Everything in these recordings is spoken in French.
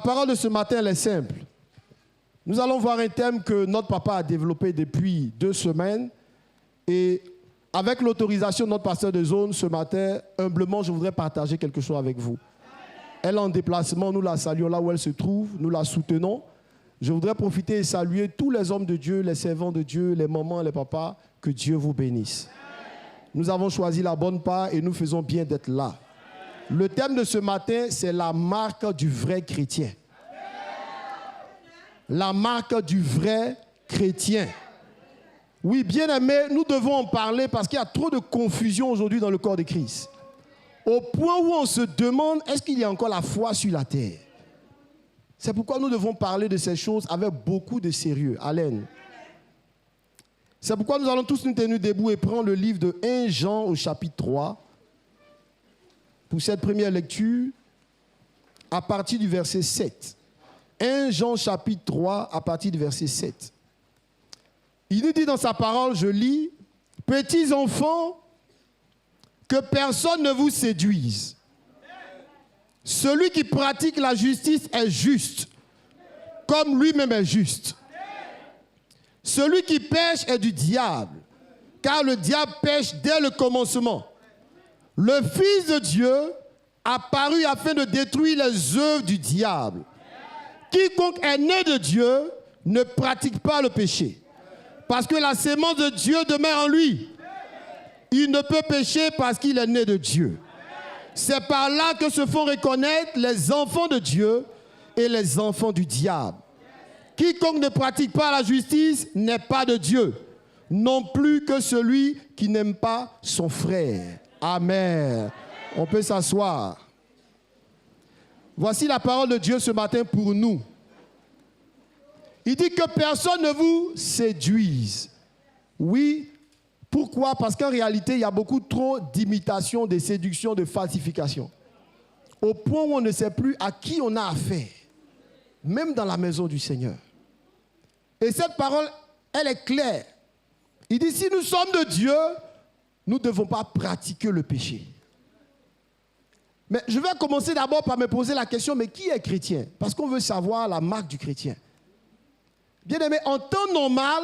parole de ce matin, elle est simple. Nous allons voir un thème que notre papa a développé depuis 2 semaines. Et avec l'autorisation de notre pasteur de zone, ce matin, humblement, je voudrais partager quelque chose avec vous. Elle est en déplacement, nous la saluons là où elle se trouve, nous la soutenons. Je voudrais profiter et saluer tous les hommes de Dieu, les servants de Dieu, les mamans, les papas, que Dieu vous bénisse. Nous avons choisi la bonne part et nous faisons bien d'être là. Le thème de ce matin, c'est la marque du vrai chrétien. La marque du vrai chrétien. Oui, bien aimé, nous devons en parler parce qu'il y a trop de confusion aujourd'hui dans le corps de Christ. Au point où on se demande, est-ce qu'il y a encore la foi sur la terre? C'est pourquoi nous devons parler de ces choses avec beaucoup de sérieux. Alain. C'est pourquoi nous allons tous nous tenir debout et prendre le livre de 1 Jean au chapitre 3 pour cette première lecture à partir du verset 7. 1 Jean chapitre 3 à partir du verset 7. Il nous dit dans sa parole, je lis, « Petits enfants, que personne ne vous séduise. Celui qui pratique la justice est juste, comme lui-même est juste. Celui qui pêche est du diable, car le diable pêche dès le commencement. Le Fils de Dieu apparut afin de détruire les œuvres du diable. Quiconque est né de Dieu ne pratique pas le péché, parce que la sémence de Dieu demeure en lui. Il ne peut pécher parce qu'il est né de Dieu. C'est par là que se font reconnaître les enfants de Dieu et les enfants du diable. Quiconque ne pratique pas la justice n'est pas de Dieu, non plus que celui qui n'aime pas son frère. Amen. On peut s'asseoir. Voici la parole de Dieu ce matin pour nous. Il dit que personne ne vous séduise. Oui, pourquoi? Parce qu'en réalité, il y a beaucoup trop d'imitations, de séductions, de falsifications. Au point où on ne sait plus à qui on a affaire, même dans la maison du Seigneur. Et cette parole, elle est claire. Il dit, si nous sommes de Dieu, nous ne devons pas pratiquer le péché. Mais je vais commencer d'abord par me poser la question, mais qui est chrétien? Parce qu'on veut savoir la marque du chrétien. Bien aimé, en temps normal,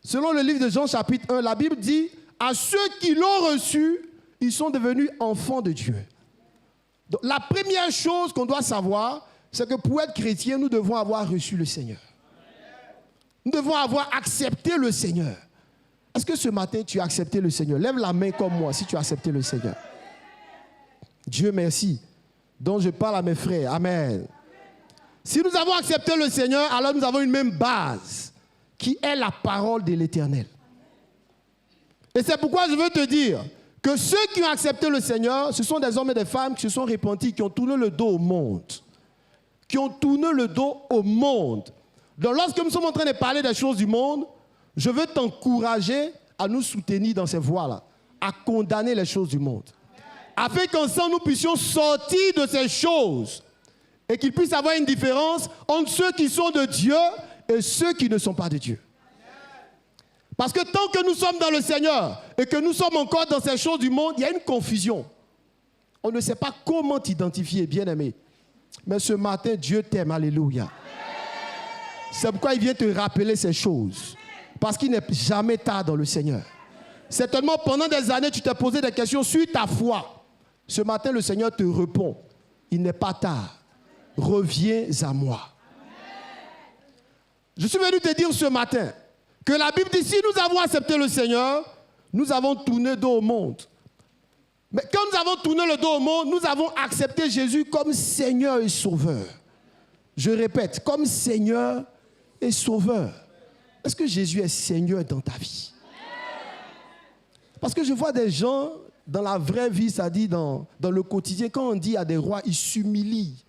selon le livre de Jean chapitre 1, la Bible dit, à ceux qui l'ont reçu, ils sont devenus enfants de Dieu. Donc, la première chose qu'on doit savoir, c'est que pour être chrétien, nous devons avoir reçu le Seigneur. Nous devons avoir accepté le Seigneur. Est-ce que ce matin, tu as accepté le Seigneur? Lève la main comme moi si tu as accepté le Seigneur. Dieu merci. Donc je parle à mes frères. Amen. Si nous avons accepté le Seigneur, alors nous avons une même base qui est la parole de l'Éternel. Et c'est pourquoi je veux te dire que ceux qui ont accepté le Seigneur, ce sont des hommes et des femmes qui se sont repentis, qui ont tourné le dos au monde. Qui ont tourné le dos au monde. Donc lorsque nous sommes en train de parler des choses du monde, je veux t'encourager à nous soutenir dans ces voies-là, à condamner les choses du monde. Afin qu'ensemble nous puissions sortir de ces choses et qu'il puisse y avoir une différence entre ceux qui sont de Dieu et ceux qui ne sont pas de Dieu. Parce que tant que nous sommes dans le Seigneur et que nous sommes encore dans ces choses du monde, il y a une confusion. On ne sait pas comment t'identifier, bien-aimé. Mais ce matin, Dieu t'aime, alléluia. C'est pourquoi il vient te rappeler ces choses. Parce qu'il n'est jamais tard dans le Seigneur. Certainement, pendant des années, tu t'es posé des questions sur ta foi. Ce matin, le Seigneur te répond. Il n'est pas tard. Reviens à moi. Je suis venu te dire ce matin que la Bible dit, si nous avons accepté le Seigneur, nous avons tourné le dos au monde. Mais quand nous avons tourné le dos au monde, nous avons accepté Jésus comme Seigneur et Sauveur. Je répète, comme Seigneur et Sauveur. Est-ce que Jésus est Seigneur dans ta vie? Parce que je vois des gens, dans la vraie vie, c'est-à-dire dans le quotidien, quand on dit à des rois, ils s'humilient,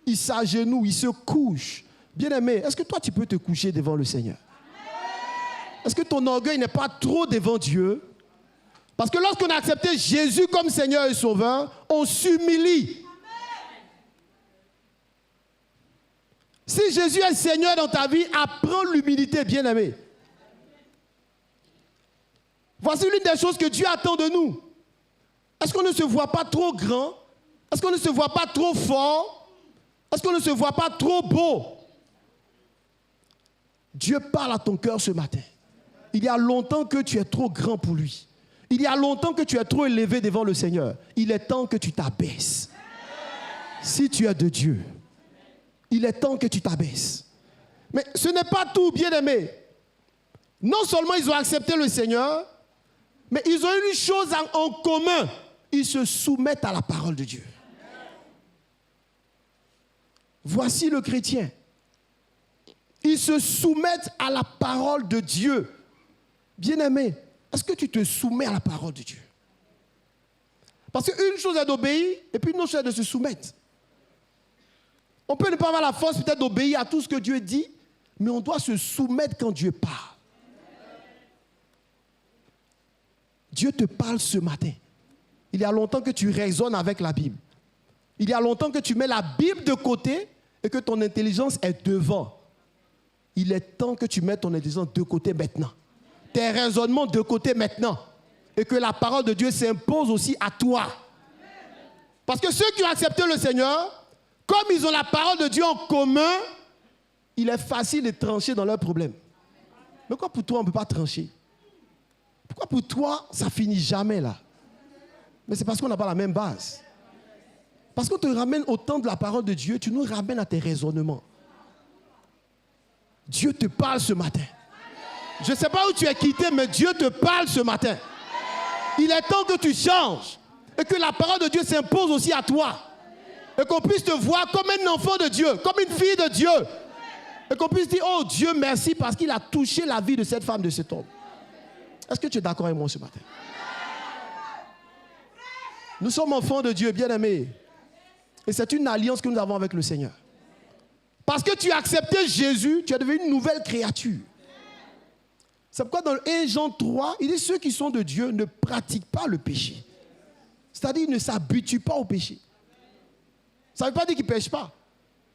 ils s'agenouillent, ils se couchent. Bien-aimé, est-ce que toi, tu peux te coucher devant le Seigneur? Est-ce que ton orgueil n'est pas trop devant Dieu? Parce que lorsqu'on a accepté Jésus comme Seigneur et Sauveur, on s'humilie. Si Jésus est Seigneur dans ta vie, apprends l'humilité, bien-aimé. Voici l'une des choses que Dieu attend de nous. Est-ce qu'on ne se voit pas trop grand? Est-ce qu'on ne se voit pas trop fort? Est-ce qu'on ne se voit pas trop beau? Dieu parle à ton cœur ce matin. Il y a longtemps que tu es trop grand pour lui. Il y a longtemps que tu es trop élevé devant le Seigneur. Il est temps que tu t'abaisses. Si tu es de Dieu, il est temps que tu t'abaisses. Mais ce n'est pas tout, bien-aimé. Non seulement ils ont accepté le Seigneur, mais ils ont une chose en commun. Ils se soumettent à la parole de Dieu. Voici le chrétien. Ils se soumettent à la parole de Dieu. Bien-aimé, est-ce que tu te soumets à la parole de Dieu? Parce qu'une chose est d'obéir, et puis une autre chose est de se soumettre. On peut ne pas avoir la force peut-être d'obéir à tout ce que Dieu dit, mais on doit se soumettre quand Dieu parle. Dieu te parle ce matin. Il y a longtemps que tu raisonnes avec la Bible. Il y a longtemps que tu mets la Bible de côté et que ton intelligence est devant. Il est temps que tu mettes ton intelligence de côté maintenant. Tes raisonnements de côté maintenant. Et que la parole de Dieu s'impose aussi à toi. Parce que ceux qui ont accepté le Seigneur, comme ils ont la parole de Dieu en commun, il est facile de trancher dans leurs problèmes. Mais pourquoi pour toi on ne peut pas trancher? Pourquoi pour toi ça finit jamais là? Mais c'est parce qu'on n'a pas la même base. Parce qu'on te ramène au temps de la parole de Dieu, tu nous ramènes à tes raisonnements. Dieu te parle ce matin. Je ne sais pas où tu es quitté, mais Dieu te parle ce matin. Il est temps que tu changes et que la parole de Dieu s'impose aussi à toi. Et qu'on puisse te voir comme un enfant de Dieu, comme une fille de Dieu. Et qu'on puisse dire, oh Dieu, merci parce qu'il a touché la vie de cette femme, de cet homme. Est-ce que tu es d'accord avec moi ce matin? Nous sommes enfants de Dieu, bien-aimés. Et c'est une alliance que nous avons avec le Seigneur. Parce que tu as accepté Jésus, tu es devenu une nouvelle créature. C'est pourquoi dans 1 Jean 3, il dit ceux qui sont de Dieu ne pratiquent pas le péché. C'est-à-dire ils ne s'habituent pas au péché. Ça ne veut pas dire qu'ils ne pêchent pas.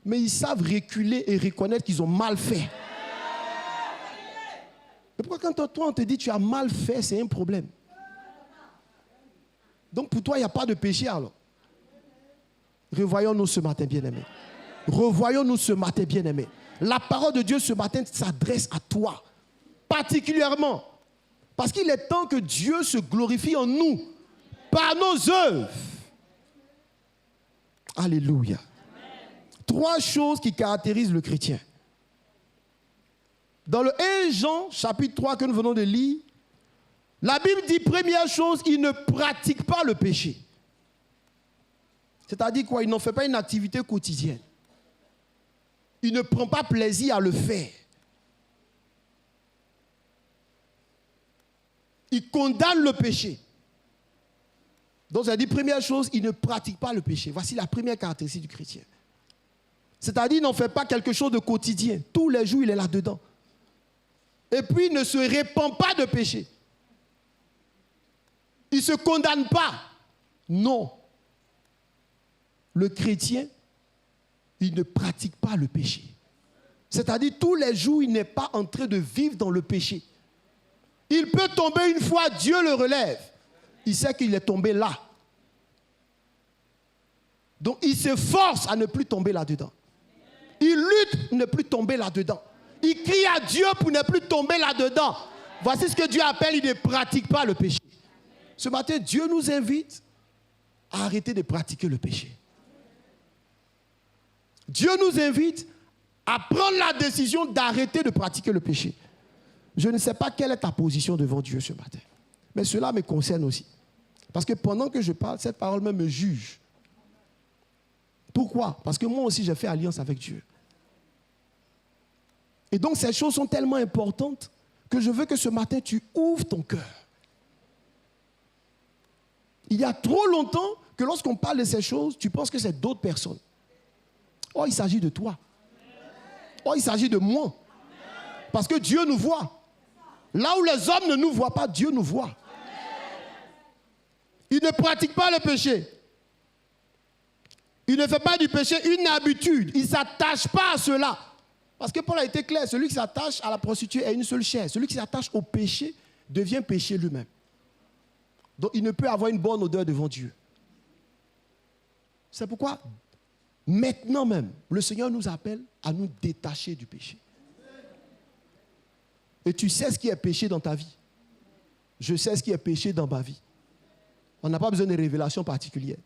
Mais ils savent reculer et reconnaître qu'ils ont mal fait. Et pourquoi quand toi on te dit tu as mal fait, c'est un problème. Donc pour toi il n'y a pas de péché alors. Revoyons-nous ce matin, bien-aimés. Revoyons-nous ce matin, bien-aimés. La parole de Dieu ce matin s'adresse à toi. Particulièrement. Parce qu'il est temps que Dieu se glorifie en nous. Par nos œuvres. Alléluia. Amen. 3 choses qui caractérisent le chrétien. Dans le 1 Jean, chapitre 3 que nous venons de lire, la Bible dit, première chose, il ne pratique pas le péché. C'est-à-dire quoi? Il n'en fait pas une activité quotidienne. Il ne prend pas plaisir à le faire. Il condamne le péché. Donc ça dit, première chose, il ne pratique pas le péché. Voici la première caractéristique du chrétien. C'est-à-dire, il n'en fait pas quelque chose de quotidien. Tous les jours, il est là-dedans. Et puis, il ne se répand pas de péché. Il ne se condamne pas. Non. Le chrétien, il ne pratique pas le péché. C'est-à-dire, tous les jours, il n'est pas en train de vivre dans le péché. Il peut tomber une fois, Dieu le relève. Il sait qu'il est tombé là. Donc, il s'efforce à ne plus tomber là-dedans. Il lutte pour ne plus tomber là-dedans. Il crie à Dieu pour ne plus tomber là-dedans. Voici ce que Dieu appelle, il ne pratique pas le péché. Ce matin, Dieu nous invite à arrêter de pratiquer le péché. Dieu nous invite à prendre la décision d'arrêter de pratiquer le péché. Je ne sais pas quelle est ta position devant Dieu ce matin. Mais cela me concerne aussi. Parce que pendant que je parle, cette parole même me juge. Pourquoi? Parce que moi aussi, j'ai fait alliance avec Dieu. Et donc, ces choses sont tellement importantes que je veux que ce matin, tu ouvres ton cœur. Il y a trop longtemps que lorsqu'on parle de ces choses, tu penses que c'est d'autres personnes. Oh, il s'agit de toi. Oh, il s'agit de moi. Parce que Dieu nous voit. Là où les hommes ne nous voient pas, Dieu nous voit. Il ne pratique pas le péché. Il ne fait pas du péché une habitude. Il ne s'attache pas à cela. Parce que Paul a été clair, celui qui s'attache à la prostituée est une seule chair. Celui qui s'attache au péché devient péché lui-même. Donc il ne peut avoir une bonne odeur devant Dieu. C'est pourquoi Maintenant même, le Seigneur nous appelle à nous détacher du péché. Et tu sais ce qui est péché dans ta vie. Je sais ce qui est péché dans ma vie. On n'a pas besoin de révélations particulières.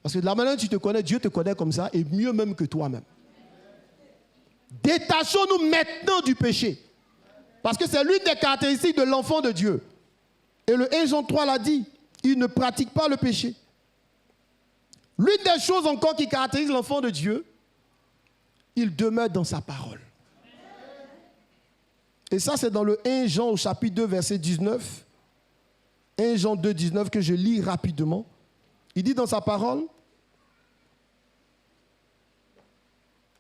Parce que de la manière dont tu te connais, Dieu te connaît comme ça, et mieux même que toi-même. Détachons-nous maintenant du péché. Parce que c'est l'une des caractéristiques de l'enfant de Dieu. Et le 1 Jean 3 l'a dit, il ne pratique pas le péché. L'une des choses encore qui caractérise l'enfant de Dieu, il demeure dans sa parole. Et ça, c'est dans le 1 Jean au chapitre 2, verset 19. 1 Jean 2, 19, que je lis rapidement. Il dit dans sa parole,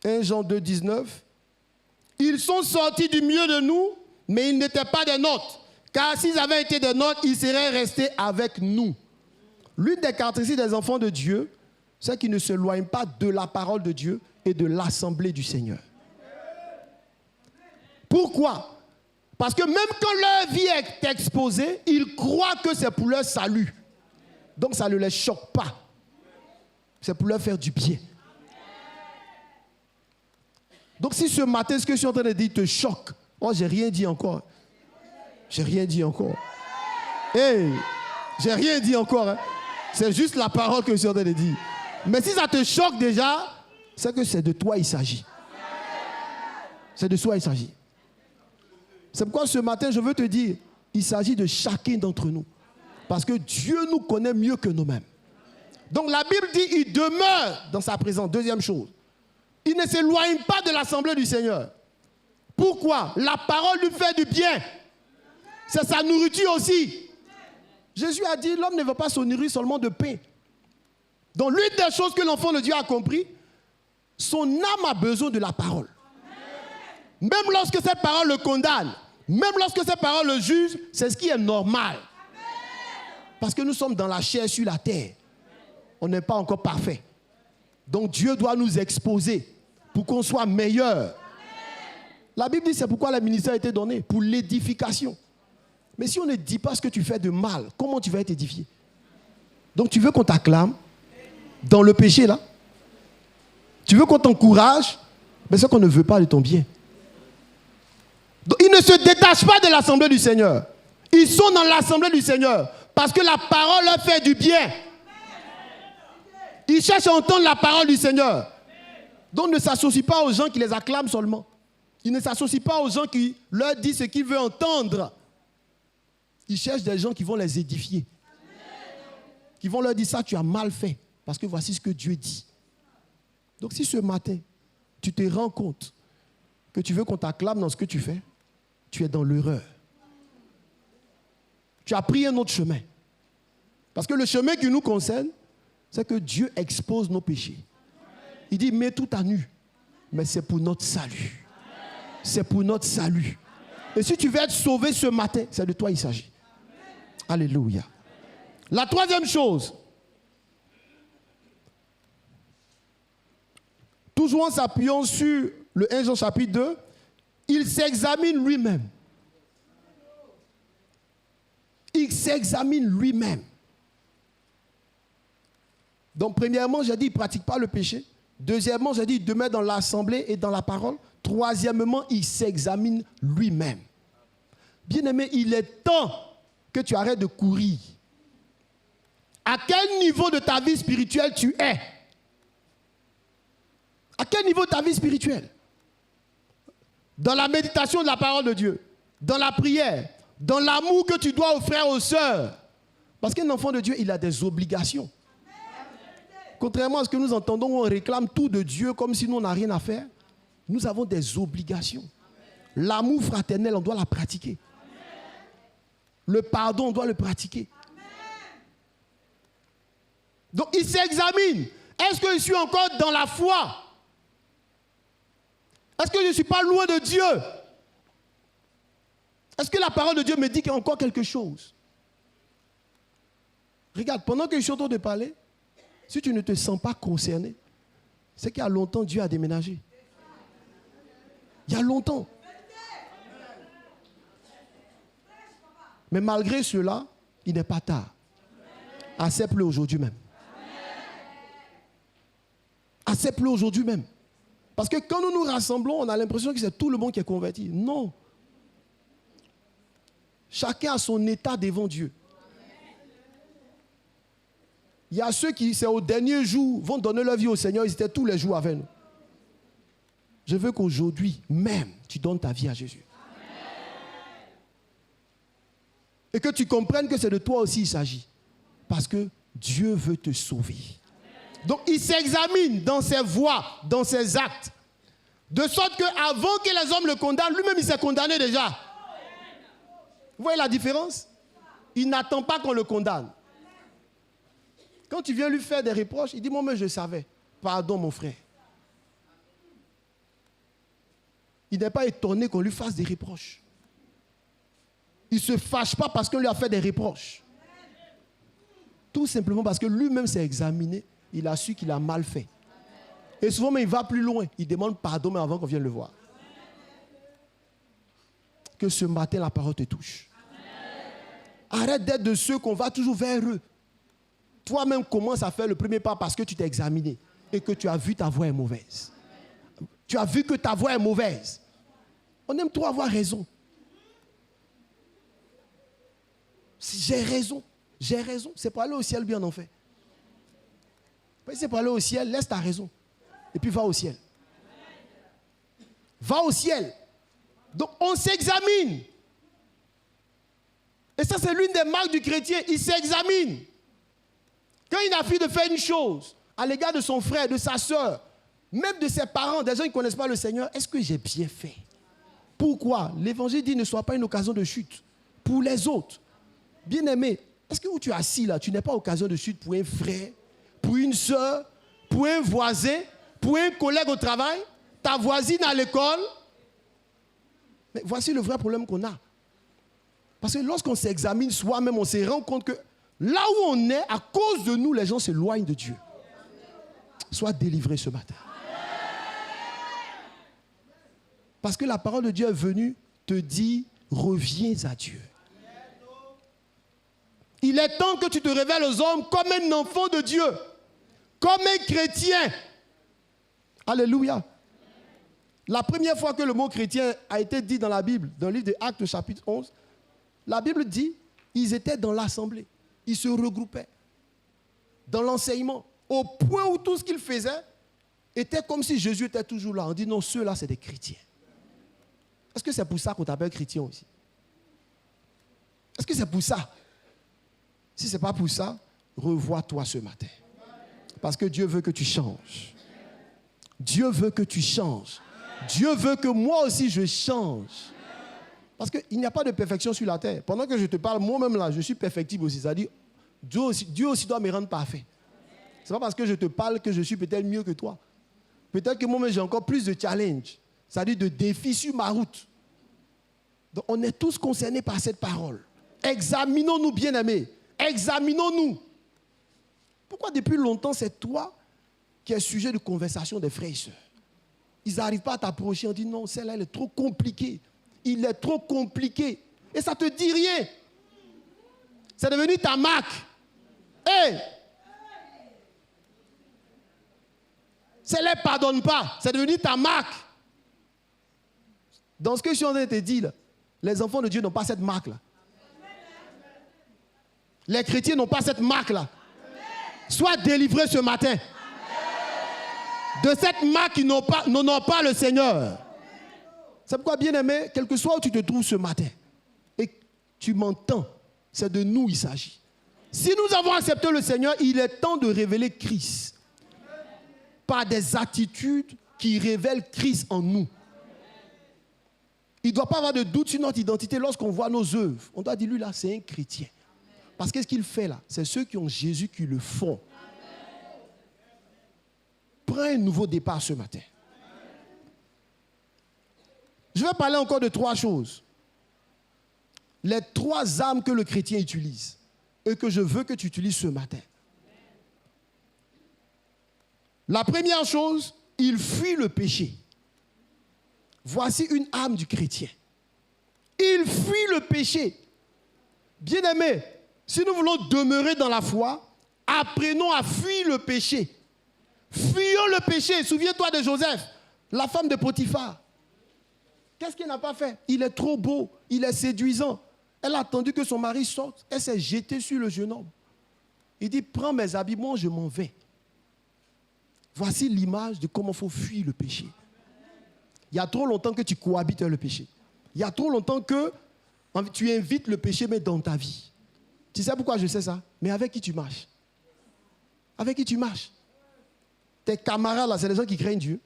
1 Jean 2, 19, « Ils sont sortis du milieu de nous, mais ils n'étaient pas des nôtres. Car s'ils avaient été des nôtres, ils seraient restés avec nous. » L'une des caractéristiques des enfants de Dieu, c'est qu'ils ne s'éloignent pas de la parole de Dieu et de l'assemblée du Seigneur. Pourquoi? Parce que même quand leur vie est exposée, ils croient que c'est pour leur salut. Donc ça ne les choque pas. C'est pour leur faire du bien. Donc si ce matin, ce que je suis en train de dire te choque, oh, j'ai rien dit encore. J'ai rien dit encore. Hey, j'ai rien dit encore. Hein. C'est juste la parole que je suis en train de dire. Mais si ça te choque déjà, c'est que c'est de toi il s'agit. C'est de toi il s'agit. C'est pourquoi ce matin, je veux te dire, il s'agit de chacun d'entre nous. Parce que Dieu nous connaît mieux que nous-mêmes. Donc la Bible dit, il demeure dans sa présence. Deuxième chose, il ne s'éloigne pas de l'assemblée du Seigneur. Pourquoi? La parole lui fait du bien. C'est sa nourriture aussi. Jésus a dit, l'homme ne veut pas se nourrir seulement de pain. Donc l'une des choses que l'enfant de Dieu a compris, son âme a besoin de la parole. Même lorsque cette parole le condamne, même lorsque cette parole le juge, c'est ce qui est normal. Parce que nous sommes dans la chair sur la terre. On n'est pas encore parfait. Donc Dieu doit nous exposer pour qu'on soit meilleur. La Bible dit c'est pourquoi le ministère a été donné, pour l'édification. Mais si on ne dit pas ce que tu fais de mal, comment tu vas être édifié? Donc tu veux qu'on t'acclame dans le péché là? Tu veux qu'on t'encourage? Mais c'est qu'on ne veut pas de ton bien. Donc, ils ne se détachent pas de l'assemblée du Seigneur. Ils sont dans l'assemblée du Seigneur parce que la parole leur fait du bien. Ils cherchent à entendre la parole du Seigneur. Donc ne s'associent pas aux gens qui les acclament seulement. Ils ne s'associent pas aux gens qui leur disent ce qu'ils veulent entendre. Ils cherchent des gens qui vont les édifier. Qui vont leur dire ça, tu as mal fait. Parce que voici ce que Dieu dit. Donc si ce matin, tu te rends compte que tu veux qu'on t'acclame dans ce que tu fais, tu es dans l'erreur. Tu as pris un autre chemin. Parce que le chemin qui nous concerne, c'est que Dieu expose nos péchés. Il dit, mets tout à nu. Mais c'est pour notre salut. C'est pour notre salut. Et si tu veux être sauvé ce matin, c'est de toi il s'agit. Alléluia. La troisième chose, toujours en s'appuyant sur le 1 Jean chapitre 2, il s'examine lui-même. Il s'examine lui-même. Donc, premièrement, j'ai dit, il ne pratique pas le péché. Deuxièmement, j'ai dit, il demeure dans l'assemblée et dans la parole. Troisièmement, il s'examine lui-même. Bien-aimé, il est temps que tu arrêtes de courir. À quel niveau de ta vie spirituelle tu es? À quel niveau de ta vie spirituelle? Dans la méditation de la parole de Dieu, dans la prière, dans l'amour que tu dois aux frères, aux sœurs. Parce qu'un enfant de Dieu, il a des obligations. Contrairement à ce que nous entendons, où on réclame tout de Dieu comme si nous, on n'a rien à faire. Nous avons des obligations. L'amour fraternel, on doit la pratiquer. Le pardon, on doit le pratiquer. Donc, il s'examine. Est-ce que je suis encore dans la foi? Est-ce que je ne suis pas loin de Dieu? Est-ce que la parole de Dieu me dit qu'il y a encore quelque chose? Regarde, pendant que je suis en train de parler, si tu ne te sens pas concerné, c'est qu'il y a longtemps Dieu a déménagé. Il y a longtemps. Mais malgré cela, il n'est pas tard. Accepte-le aujourd'hui même. n'acceptent plus aujourd'hui même. Parce que quand nous nous rassemblons, on a l'impression que c'est tout le monde qui est converti. Non. Chacun a son état devant Dieu. Il y a ceux qui, c'est au dernier jour, vont donner leur vie au Seigneur. Ils étaient tous les jours avec nous. Je veux qu'aujourd'hui, même, tu donnes ta vie à Jésus. Et que tu comprennes que c'est de toi aussi il s'agit. Parce que Dieu veut te sauver. Donc, il s'examine dans ses voies, dans ses actes. De sorte qu'avant que les hommes le condamnent, lui-même, il s'est condamné déjà. Vous voyez la différence? Il n'attend pas qu'on le condamne. Quand tu viens lui faire des reproches, il dit, moi, mais je savais. Pardon, mon frère. Il n'est pas étonné qu'on lui fasse des reproches. Il ne se fâche pas parce qu'on lui a fait des reproches. Tout simplement parce que lui-même s'est examiné. Il a su qu'il a mal fait. Et souvent, mais il va plus loin. Il demande pardon, mais avant qu'on vienne le voir. Que ce matin, la parole te touche. Arrête d'être de ceux qu'on va toujours vers eux. Toi-même, commence à faire le premier pas parce que tu t'es examiné et que tu as vu ta voix est mauvaise. Tu as vu que ta voix est mauvaise. On aime trop avoir raison. Si j'ai raison. J'ai raison. C'est pour aller au ciel, bien en fait. Si c'est pour aller au ciel, laisse ta raison. Et puis va au ciel. Va au ciel. Donc on s'examine. Et ça, c'est l'une des marques du chrétien. Il s'examine. Quand il a fini de faire une chose à l'égard de son frère, de sa soeur, même de ses parents, des gens qui ne connaissent pas le Seigneur, est-ce que j'ai bien fait? Pourquoi? L'évangile dit ne sois pas une occasion de chute pour les autres. Bien-aimé, est-ce que où tu es assis là, tu n'es pas occasion de chute pour un frère, pour une soeur, pour un voisin, pour un collègue au travail, ta voisine à l'école? Mais voici le vrai problème qu'on a. Parce que lorsqu'on s'examine soi-même, on se rend compte que là où on est, à cause de nous, les gens s'éloignent de Dieu. Sois délivré ce matin. Parce que la parole de Dieu est venue te dire, reviens à Dieu. Il est temps que tu te révèles aux hommes comme un enfant de Dieu, comme un chrétien. Alléluia. La première fois que le mot chrétien a été dit dans la Bible, dans le livre des Actes chapitre 11, la Bible dit, ils étaient dans l'assemblée, ils se regroupaient dans l'enseignement, au point où tout ce qu'ils faisaient était comme si Jésus était toujours là. On dit non, ceux-là c'est des chrétiens. Est-ce que c'est pour ça qu'on t'appelle chrétien aussi? Est-ce que c'est pour ça? Si ce n'est pas pour ça, revois-toi ce matin. Parce que Dieu veut que tu changes. Dieu veut que tu changes. Dieu veut que moi aussi je change. Parce qu'il n'y a pas de perfection sur la terre. Pendant que je te parle, moi-même là, je suis perfectible aussi. C'est-à-dire, Dieu aussi doit me rendre parfait. Ce n'est pas parce que je te parle que je suis peut-être mieux que toi. Peut-être que moi-même j'ai encore plus de challenge. C'est-à-dire de défis sur ma route. Donc on est tous concernés par cette parole. Examinons-nous, bien-aimés. Examinons-nous. Pourquoi depuis longtemps c'est toi qui es sujet de conversation des frères et sœurs? Ils n'arrivent pas à t'approcher, on dit non, celle-là elle est trop compliquée. Il est trop compliqué. Et ça ne te dit rien. C'est devenu ta marque. Hey! Celle-là ne pardonne pas. C'est devenu ta marque. Dans ce que je suis en train de te dire, là, les enfants de Dieu n'ont pas cette marque-là. Les chrétiens n'ont pas cette marque-là. Sois délivré ce matin. De cette marque, ils n'ont pas le Seigneur. C'est pourquoi, bien-aimé, quel que soit où tu te trouves ce matin, et tu m'entends, c'est de nous il s'agit. Si nous avons accepté le Seigneur, il est temps de révéler Christ. Par des attitudes qui révèlent Christ en nous. Il ne doit pas avoir de doute sur notre identité lorsqu'on voit nos œuvres. On doit dire, lui là, c'est un chrétien. Parce que ce qu'il fait là, c'est ceux qui ont Jésus qui le font. Prends un nouveau départ ce matin. Je vais parler encore de 3 choses. Les 3 armes que le chrétien utilise et que je veux que tu utilises ce matin. La première chose, il fuit le péché. Voici une arme du chrétien. Il fuit le péché. Bien-aimés, si nous voulons demeurer dans la foi, apprenons à fuir le péché. Fuyons le péché. Souviens-toi de Joseph, la femme de Potiphar. Qu'est-ce qu'il n'a pas fait? Il est trop beau, il est séduisant. Elle a attendu que son mari sorte. Elle s'est jetée sur le jeune homme. Il dit, prends mes habits, moi je m'en vais. Voici l'image de comment il faut fuir le péché. Il y a trop longtemps que tu cohabites avec le péché. Il y a trop longtemps que tu invites le péché mais dans ta vie. Tu sais pourquoi je sais ça? Mais avec qui tu marches? Avec qui tu marches? Tes camarades là, c'est les gens qui craignent Dieu.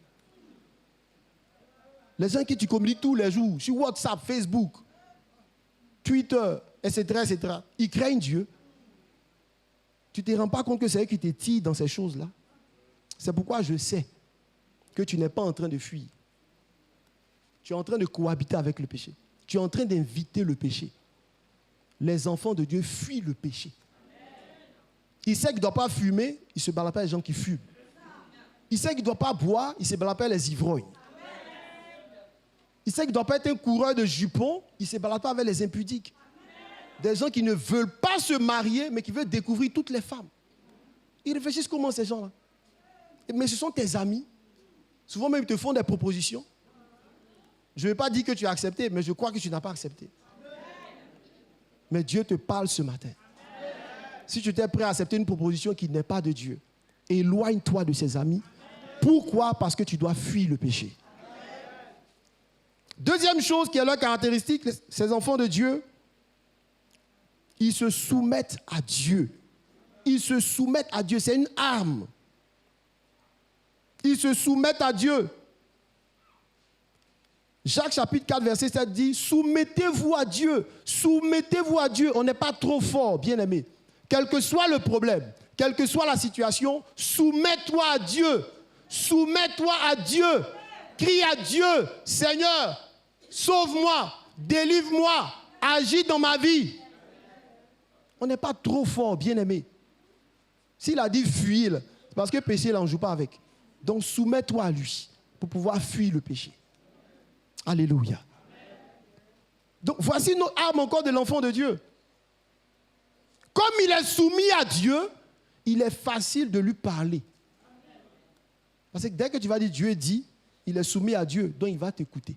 Les gens qui tu communiques tous les jours, sur WhatsApp, Facebook, Twitter, etc., etc., ils craignent Dieu. Tu ne te rends pas compte que c'est eux qui te tirent dans ces choses-là. C'est pourquoi je sais que tu n'es pas en train de fuir. Tu es en train de cohabiter avec le péché. Tu es en train d'inviter le péché. Les enfants de Dieu fuient le péché. Il sait qu'il ne doit pas fumer, il ne se balade pas les gens qui fument. Il sait qu'il ne doit pas boire, il ne se balade pas les ivrognes. Il sait qu'il ne doit pas être un coureur de jupons, il ne se balade pas avec les impudiques. Des gens qui ne veulent pas se marier, mais qui veulent découvrir toutes les femmes. Ils réfléchissent comment ces gens-là? Mais ce sont tes amis. Souvent même, ils te font des propositions. Je ne vais pas dire que tu as accepté, mais je crois que tu n'as pas accepté. Mais Dieu te parle ce matin. Si tu étais prêt à accepter une proposition qui n'est pas de Dieu, éloigne-toi de ses amis. Pourquoi? Parce que tu dois fuir le péché. Deuxième chose qui est leur caractéristique, ces enfants de Dieu, ils se soumettent à Dieu. Ils se soumettent à Dieu. C'est une arme. Ils se soumettent à Dieu. Jacques chapitre 4, verset 7 dit, soumettez-vous à Dieu. Soumettez-vous à Dieu. On n'est pas trop fort, bien-aimé. Quel que soit le problème, quelle que soit la situation, soumets-toi à Dieu. Soumets-toi à Dieu. Crie à Dieu, Seigneur, sauve-moi, délivre-moi, agis dans ma vie. On n'est pas trop fort, bien-aimé. S'il a dit fuir, c'est parce que le péché, il n'en joue pas avec. Donc soumets-toi à lui pour pouvoir fuir le péché. Alléluia. Donc voici nos armes encore de l'enfant de Dieu. Comme il est soumis à Dieu, il est facile de lui parler. Parce que dès que tu vas dire Dieu dit, il est soumis à Dieu, donc il va t'écouter.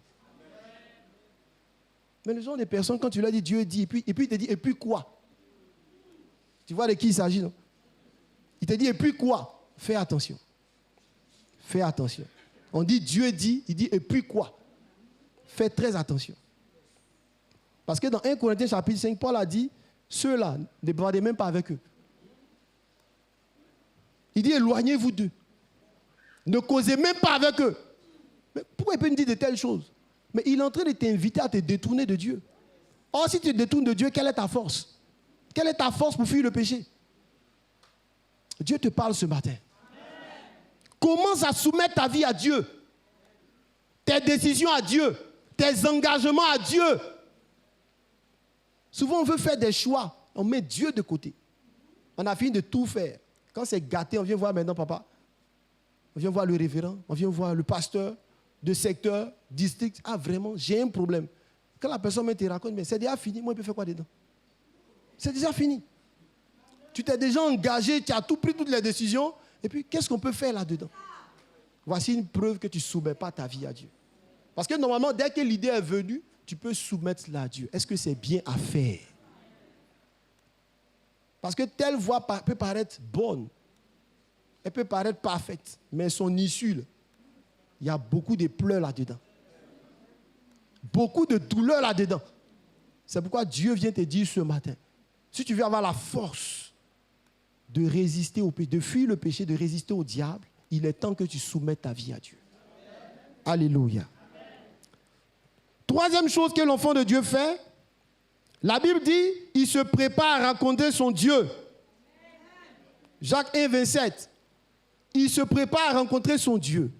Mais les gens, des personnes, quand tu leur dis Dieu dit, et puis il te dit, et puis quoi? Tu vois de qui il s'agit, non? Il te dit, et puis quoi? Fais attention. Fais attention. On dit Dieu dit, il dit, et puis quoi? Fais très attention. Parce que dans 1 Corinthiens chapitre 5, Paul a dit, ceux-là, ne bavardez même pas avec eux. Il dit, éloignez-vous d'eux. Ne causez même pas avec eux. Mais pourquoi il peut nous dire de telles choses? Mais il est en train de t'inviter à te détourner de Dieu. Or, si tu te détournes de Dieu, quelle est ta force? Quelle est ta force pour fuir le péché? Dieu te parle ce matin. Commence à soumettre ta vie à Dieu. Tes décisions à Dieu. Tes engagements à Dieu. Souvent, on veut faire des choix. On met Dieu de côté. On a fini de tout faire. Quand c'est gâté, on vient voir maintenant papa. On vient voir le révérend. On vient voir le pasteur de secteur, district. Ah, vraiment, j'ai un problème. Quand la personne me te raconte, mais c'est déjà fini. Moi, je peux faire quoi dedans? C'est déjà fini. Tu t'es déjà engagé, tu as tout pris, toutes les décisions. Et puis, qu'est-ce qu'on peut faire là-dedans? Voici une preuve que tu ne soumets pas ta vie à Dieu. Parce que normalement, dès que l'idée est venue, tu peux soumettre cela à Dieu. Est-ce que c'est bien à faire? Parce que telle voie peut paraître bonne. Elle peut paraître parfaite. Mais son issue, là, il y a beaucoup de pleurs là-dedans. Beaucoup de douleurs là-dedans. C'est pourquoi Dieu vient te dire ce matin, si tu veux avoir la force de résister au péché, de fuir le péché, de résister au diable, il est temps que tu soumettes ta vie à Dieu. Alléluia. Troisième chose que l'enfant de Dieu fait, la Bible dit, il se prépare à rencontrer son Dieu. Jacques 1, 27. Il se prépare à rencontrer son Dieu.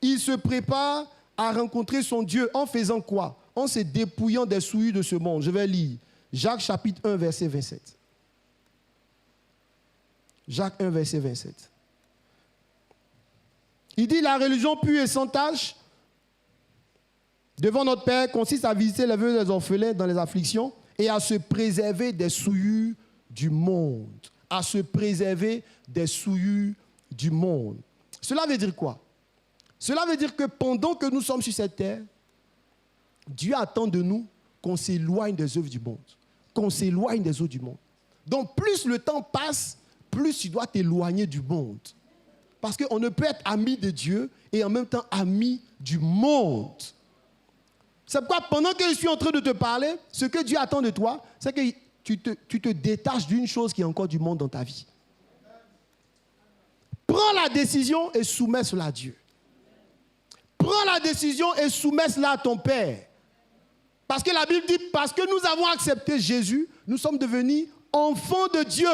Il se prépare à rencontrer son Dieu en faisant quoi? En se dépouillant des souillures de ce monde. Je vais lire. Jacques chapitre 1, verset 27. Jacques 1, verset 27. Il dit, la religion pure et sans tache devant notre Père consiste à visiter les veuves des orphelins dans les afflictions et à se préserver des souillures du monde. à se préserver des souillures du monde. Cela veut dire quoi? Cela veut dire que pendant que nous sommes sur cette terre, Dieu attend de nous qu'on s'éloigne des œuvres du monde, qu'on s'éloigne des œuvres du monde. Donc plus le temps passe, plus tu dois t'éloigner du monde. Parce qu'on ne peut être ami de Dieu et en même temps ami du monde. C'est pourquoi pendant que je suis en train de te parler, ce que Dieu attend de toi, c'est que tu te détaches d'une chose qui est encore du monde dans ta vie. Prends la décision et soumets-la à Dieu. Prends la décision et soumets-la à ton Père. Parce que la Bible dit, parce que nous avons accepté Jésus, nous sommes devenus enfants de Dieu.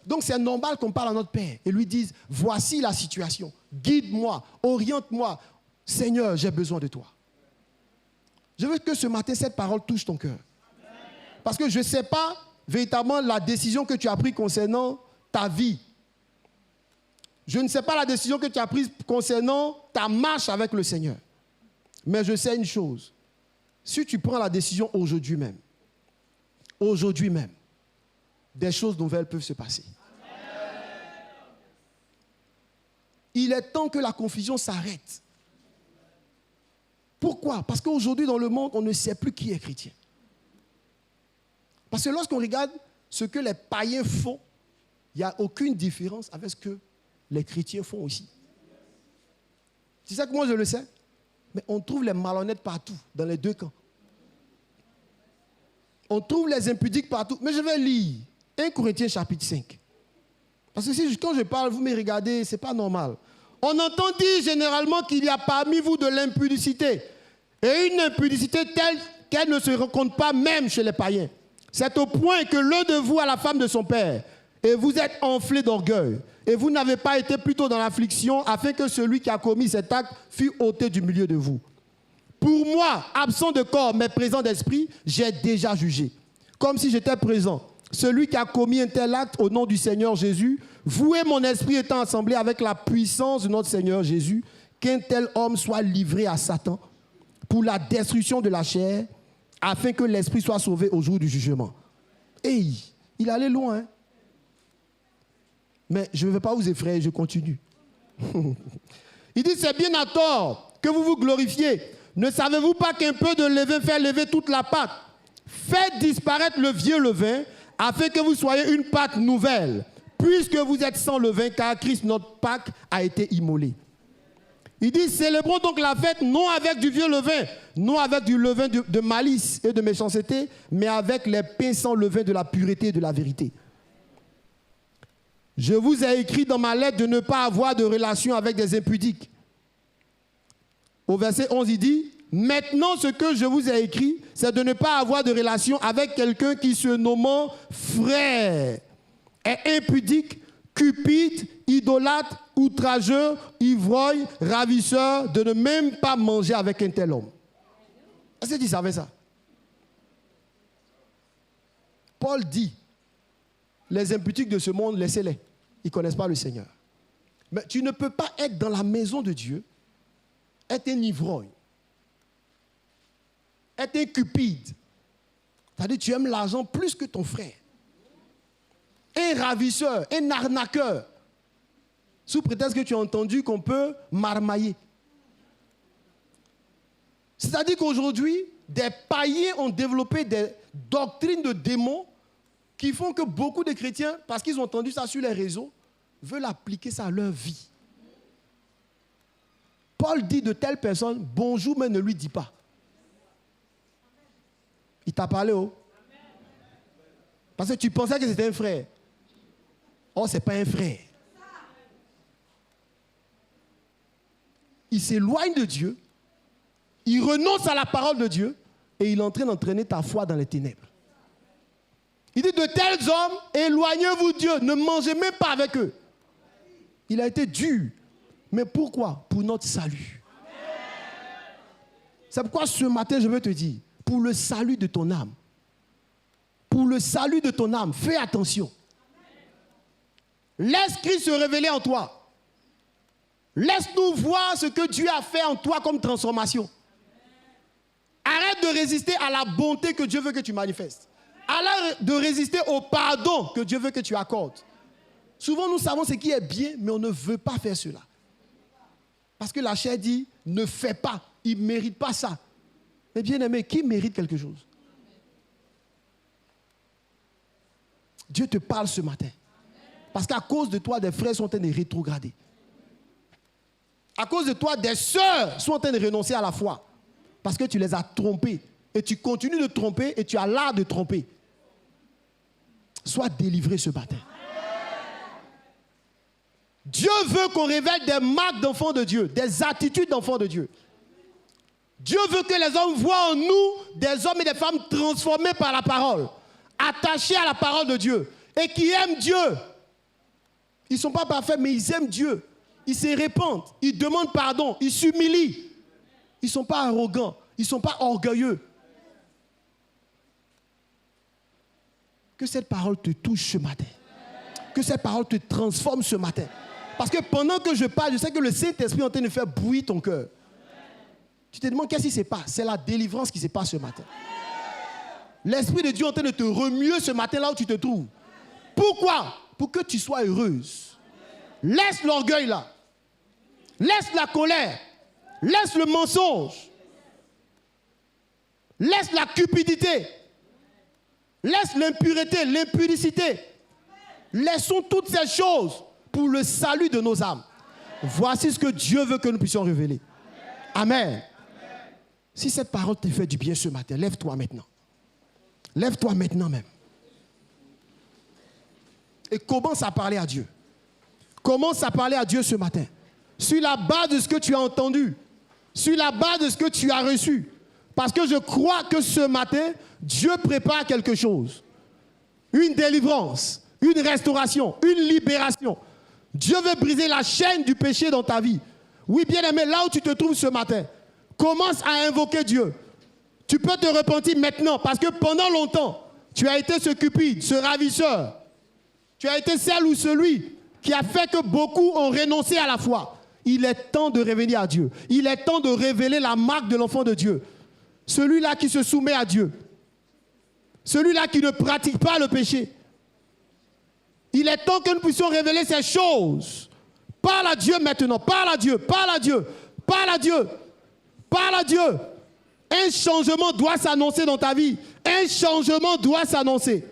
Donc c'est normal qu'on parle à notre Père et lui dise, voici la situation, guide-moi, oriente-moi. Seigneur, j'ai besoin de toi. Je veux que ce matin, cette parole touche ton cœur. Parce que je ne sais pas véritablement la décision que tu as prise concernant ta vie. Je ne sais pas la décision que tu as prise concernant ta marche avec le Seigneur. Mais je sais une chose. Si tu prends la décision aujourd'hui même, des choses nouvelles peuvent se passer. Il est temps que la confusion s'arrête. Pourquoi? Parce qu'aujourd'hui, dans le monde, on ne sait plus qui est chrétien. Parce que lorsqu'on regarde ce que les païens font, il n'y a aucune différence avec ce que les chrétiens font aussi. Tu sais que moi je le sais? Mais on trouve les malhonnêtes partout, dans les deux camps. On trouve les impudiques partout. Mais je vais lire 1 Corinthiens chapitre 5. Parce que quand je parle, vous me regardez, ce n'est pas normal. On entend dire généralement qu'il y a parmi vous de l'impudicité. Et une impudicité telle qu'elle ne se rencontre pas même chez les païens. C'est au point que l'un de vous a la femme de son père. Et vous êtes enflé d'orgueil. Et vous n'avez pas été plutôt dans l'affliction afin que celui qui a commis cet acte fût ôté du milieu de vous. Pour moi, absent de corps mais présent d'esprit, j'ai déjà jugé. Comme si j'étais présent. Celui qui a commis un tel acte au nom du Seigneur Jésus, voué mon esprit étant assemblé avec la puissance de notre Seigneur Jésus, qu'un tel homme soit livré à Satan pour la destruction de la chair, afin que l'esprit soit sauvé au jour du jugement. Et il allait loin. Hein? Mais je ne vais pas vous effrayer, je continue. Il dit, c'est bien à tort que vous vous glorifiez. Ne savez-vous pas qu'un peu de levain fait lever toute la pâte? Faites disparaître le vieux levain, afin que vous soyez une pâte nouvelle, puisque vous êtes sans levain, car Christ, notre Pâque, a été immolé. Il dit, célébrons donc la fête, non avec du vieux levain, non avec du levain de malice et de méchanceté, mais avec les pains sans levain de la pureté et de la vérité. Je vous ai écrit dans ma lettre de ne pas avoir de relation avec des impudiques. Au verset 11, il dit, maintenant ce que je vous ai écrit, c'est de ne pas avoir de relation avec quelqu'un qui se nommant frère est impudique, cupide, idolâtre, outrageux, ivrogne, ravisseur, de ne même pas manger avec un tel homme. Est-ce que tu savais ça? Paul dit, les impudiques de ce monde, laissez-les. Ils ne connaissent pas le Seigneur. Mais tu ne peux pas être dans la maison de Dieu, être un ivrogne, être un cupide. C'est-à-dire que tu aimes l'argent plus que ton frère. Un ravisseur, un arnaqueur. Sous prétexte que tu as entendu qu'on peut marmailler. C'est-à-dire qu'aujourd'hui, des païens ont développé des doctrines de démons qui font que beaucoup de chrétiens, parce qu'ils ont entendu ça sur les réseaux, veulent appliquer ça à leur vie. Paul dit de telle personne, bonjour, mais ne lui dis pas. Il t'a parlé, oh? Parce que tu pensais que c'était un frère. Oh, ce n'est pas un frère. Il s'éloigne de Dieu, il renonce à la parole de Dieu et il est en train d'entraîner ta foi dans les ténèbres. Il dit, de tels hommes, éloignez-vous de Dieu, ne mangez même pas avec eux. Il a été dur. Mais pourquoi? Pour notre salut. C'est pourquoi ce matin, je veux te dire, pour le salut de ton âme, fais attention. Laisse Christ se révéler en toi. Laisse-nous voir ce que Dieu a fait en toi comme transformation. Arrête de résister à la bonté que Dieu veut que tu manifestes. Arrête de résister au pardon que Dieu veut que tu accordes. Souvent, nous savons ce qui est bien, mais on ne veut pas faire cela. Parce que la chair dit, ne fais pas, il ne mérite pas ça. Mais bien aimé, qui mérite quelque chose? Dieu te parle ce matin. Parce qu'à cause de toi, des frères sont en train de rétrograder. À cause de toi, des sœurs sont en train de renoncer à la foi. Parce que tu les as trompés. Et tu continues de tromper et tu as l'art de tromper. Sois délivré ce matin. Dieu veut qu'on révèle des marques d'enfants de Dieu, des attitudes d'enfants de Dieu. Dieu veut que les hommes voient en nous des hommes et des femmes transformés par la parole, attachés à la parole de Dieu et qui aiment Dieu. Ils ne sont pas parfaits, mais ils aiment Dieu. Ils se répandent, ils demandent pardon, ils s'humilient. Ils ne sont pas arrogants, ils ne sont pas orgueilleux. Que cette parole te touche ce matin. Que cette parole te transforme ce matin. Parce que pendant que je parle, je sais que le Saint-Esprit est en train de faire bouillir ton cœur. Tu te demandes qu'est-ce qui se passe? C'est la délivrance qui se passe ce matin. L'Esprit de Dieu est en train de te remuer ce matin là où tu te trouves. Pourquoi? Pour que tu sois heureuse. Laisse l'orgueil là. Laisse la colère. Laisse le mensonge. Laisse la cupidité. Laisse l'impureté, l'impudicité. Laissons toutes ces choses pour le salut de nos âmes. Voici ce que Dieu veut que nous puissions révéler. Amen. Si cette parole te fait du bien ce matin, lève-toi maintenant. Lève-toi maintenant même. Et commence à parler à Dieu. Commence à parler à Dieu ce matin. Sur la base de ce que tu as entendu. Sur la base de ce que tu as reçu. Parce que je crois que ce matin, Dieu prépare quelque chose. Une délivrance, une restauration, une libération. Dieu veut briser la chaîne du péché dans ta vie. Oui, bien aimé, là où tu te trouves ce matin, commence à invoquer Dieu. Tu peux te repentir maintenant parce que pendant longtemps, tu as été ce cupide, ce ravisseur. Tu as été celle ou celui qui a fait que beaucoup ont renoncé à la foi. Il est temps de revenir à Dieu. Il est temps de révéler la marque de l'enfant de Dieu. Celui-là qui se soumet à Dieu. Celui-là qui ne pratique pas le péché. Il est temps que nous puissions révéler ces choses. Parle à Dieu maintenant. Parle à Dieu. Parle à Dieu. Parle à Dieu. Parle à Dieu. Un changement doit s'annoncer dans ta vie. Un changement doit s'annoncer.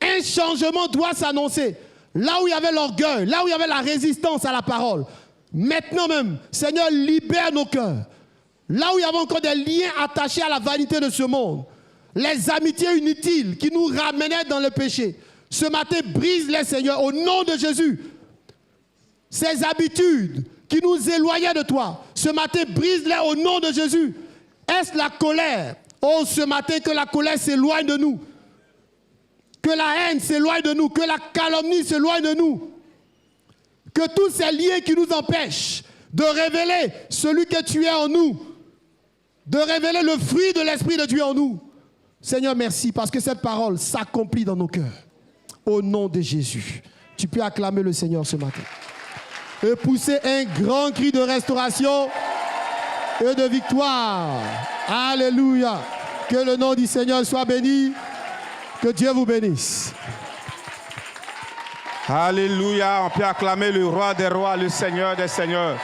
Un changement doit s'annoncer. Là où il y avait l'orgueil, là où il y avait la résistance à la parole. Maintenant même, Seigneur, libère nos cœurs. Là où il y avait encore des liens attachés à la vanité de ce monde. Les amitiés inutiles qui nous ramenaient dans le péché. Ce matin, brise-les, Seigneur, au nom de Jésus. Ces habitudes qui nous éloignaient de toi. Ce matin, brise-les au nom de Jésus. Est-ce la colère? Oh, ce matin, que la colère s'éloigne de nous. Que la haine s'éloigne de nous. Que la calomnie s'éloigne de nous. Que tous ces liens qui nous empêchent de révéler celui que tu es en nous. De révéler le fruit de l'Esprit de Dieu en nous. Seigneur, merci parce que cette parole s'accomplit dans nos cœurs. Au nom de Jésus. Tu peux acclamer le Seigneur ce matin. Et pousser un grand cri de restauration et de victoire. Alléluia. Que le nom du Seigneur soit béni. Que Dieu vous bénisse. Alléluia. On peut acclamer le roi des rois, le Seigneur des seigneurs.